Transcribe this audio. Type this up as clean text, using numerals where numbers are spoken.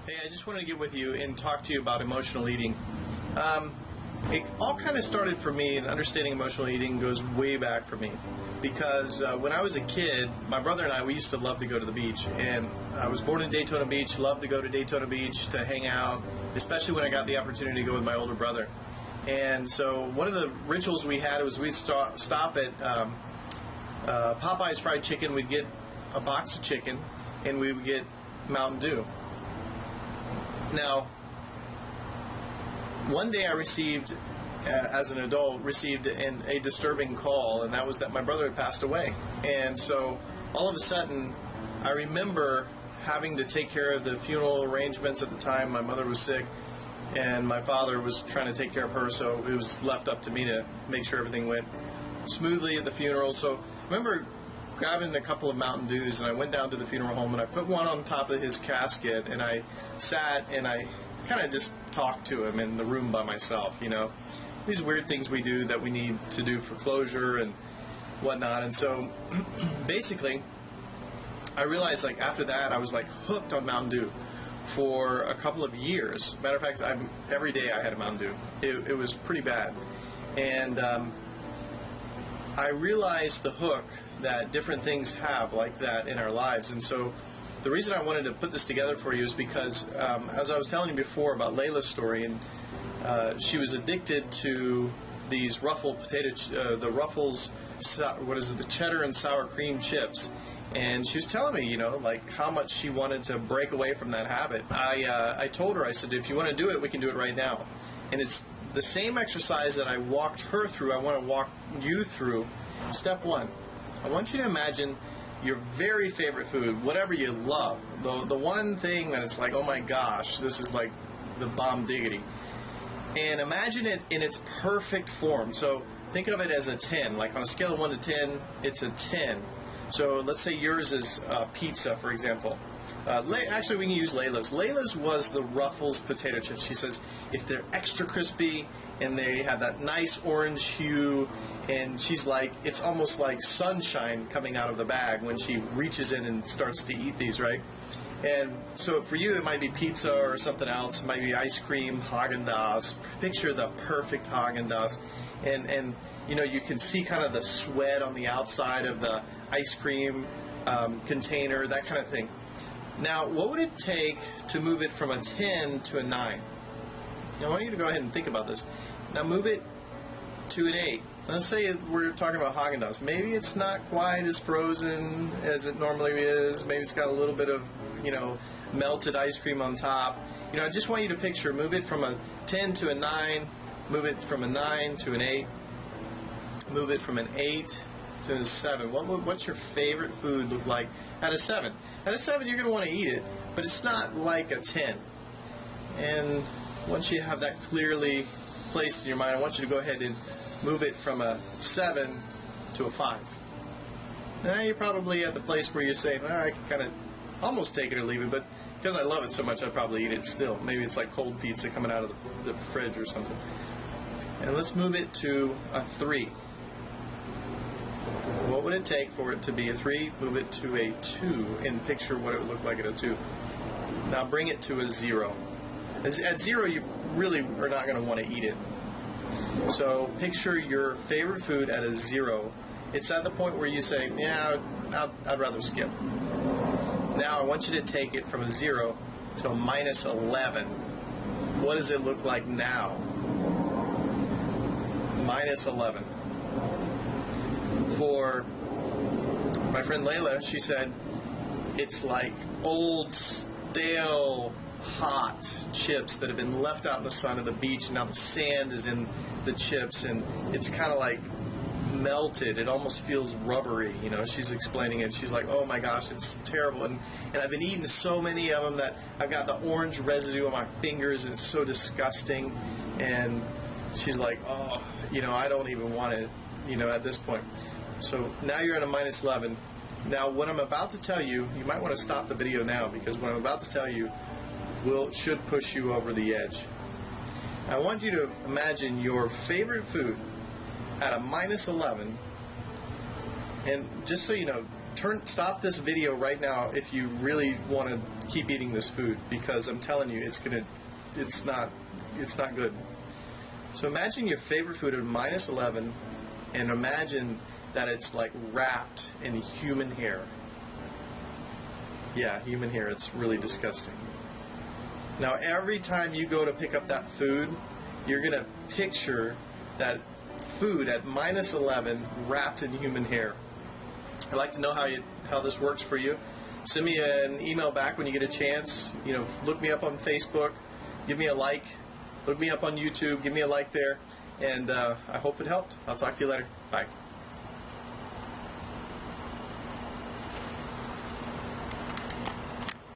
Hey, I just wanted to get with you and talk to you about emotional eating. It all kind of started for me, and understanding emotional eating goes way back for me. Because when I was a kid, my brother and I, we used to love to go to the beach. And I was born in Daytona Beach, loved to go to Daytona Beach to hang out, especially when I got the opportunity to go with my older brother. And so one of the rituals we had was we'd stop at Popeye's Fried Chicken. We'd get a box of chicken, and we would get Mountain Dew. Now, one day I received, as an adult, a disturbing call, and that was that my brother had passed away. And so, all of a sudden, I remember having to take care of the funeral arrangements at the time. My mother was sick, and my father was trying to take care of her, so it was left up to me to make sure everything went smoothly at the funeral. So, I remember grabbing a couple of Mountain Dews, and I went down to the funeral home, and I put one on top of his casket, and I sat and I kind of just talked to him in the room by myself, these weird things we do that we need to do for closure and whatnot. And so basically I realized after that I was hooked on Mountain Dew for a couple of years. Matter of fact, every day I had a Mountain Dew. It was pretty bad. And I realized the hook that different things have like that in our lives. And so the reason I wanted to put this together for you is because, as I was telling you before about Layla's story, and she was addicted to these Ruffles the cheddar and sour cream chips. And she was telling me, how much she wanted to break away from that habit. I told her, I said, if you want to do it, we can do it right now. And it's the same exercise that I walked her through, I want to walk you through. Step one, I want you to imagine your very favorite food, whatever you love, the one thing that it's oh my gosh, this is the bomb diggity. And imagine it in its perfect form. So think of it as a 10, on a scale of 1 to 10, it's a 10. So let's say yours is pizza, for example. Actually, we can use Layla's. Layla's was the Ruffles potato chips. She says if they're extra crispy and they have that nice orange hue, and she's it's almost like sunshine coming out of the bag when she reaches in and starts to eat these, right? And so for you, it might be pizza or something else. It might be ice cream, Haagen-Dazs. Picture the perfect Haagen-Dazs. And you can see kind of the sweat on the outside of the ice cream container, that kind of thing. Now, what would it take to move it from a 10 to a 9? Now, I want you to go ahead and think about this. Now, move it to an 8. Let's say we're talking about Haagen-Dazs. Maybe it's not quite as frozen as it normally is. Maybe it's got a little bit of, melted ice cream on top. I just want you to picture, move it from a 10 to a 9, move it from a 9 to an 8, move it from an 8 to a 7. What's your favorite food look like at a 7? At a 7, you're going to want to eat it, but it's not like a 10. And once you have that clearly placed in your mind, I want you to go ahead and move it from a 7 to a 5. Now you're probably at the place where you're saying, I can kind of almost take it or leave it, but because I love it so much, I'd probably eat it still. Maybe it's like cold pizza coming out of the fridge or something. And let's move it to a 3. What would it take for it to be a 3? Move it to a 2 and picture what it would look like at a 2. Now bring it to a 0. At 0, you really are not going to want to eat it. So picture your favorite food at a 0. It's at the point where you say, I'd rather skip. Now I want you to take it from a 0 to a minus 11. What does it look like now? Minus 11. For my friend Layla, she said it's like old, stale, hot chips that have been left out in the sun at the beach, and now the sand is in the chips, and it's kind of melted. It almost feels rubbery. She's explaining it. She's like, oh my gosh, it's terrible. And I've been eating so many of them that I've got the orange residue on my fingers, and it's so disgusting. And she's like, oh, I don't even want it, at this point. So now you're at a minus 11. Now, what I'm about to tell you, you might want to stop the video now, because what I'm about to tell you should push you over the edge. I want you to imagine your favorite food at a minus 11, and just so you know, Stop this video right now if you really want to keep eating this food, because I'm telling you, it's not good. So imagine your favorite food at -11, and imagine that it's like wrapped in human hair. Yeah, human hair. It's really disgusting. Now, every time you go to pick up that food, you're going to picture that food at -11 wrapped in human hair. I'd like to know how this works for you. Send me an email back when you get a chance. Look me up on Facebook. Give me a like. Look me up on YouTube. Give me a like there. And I hope it helped. I'll talk to you later. Bye.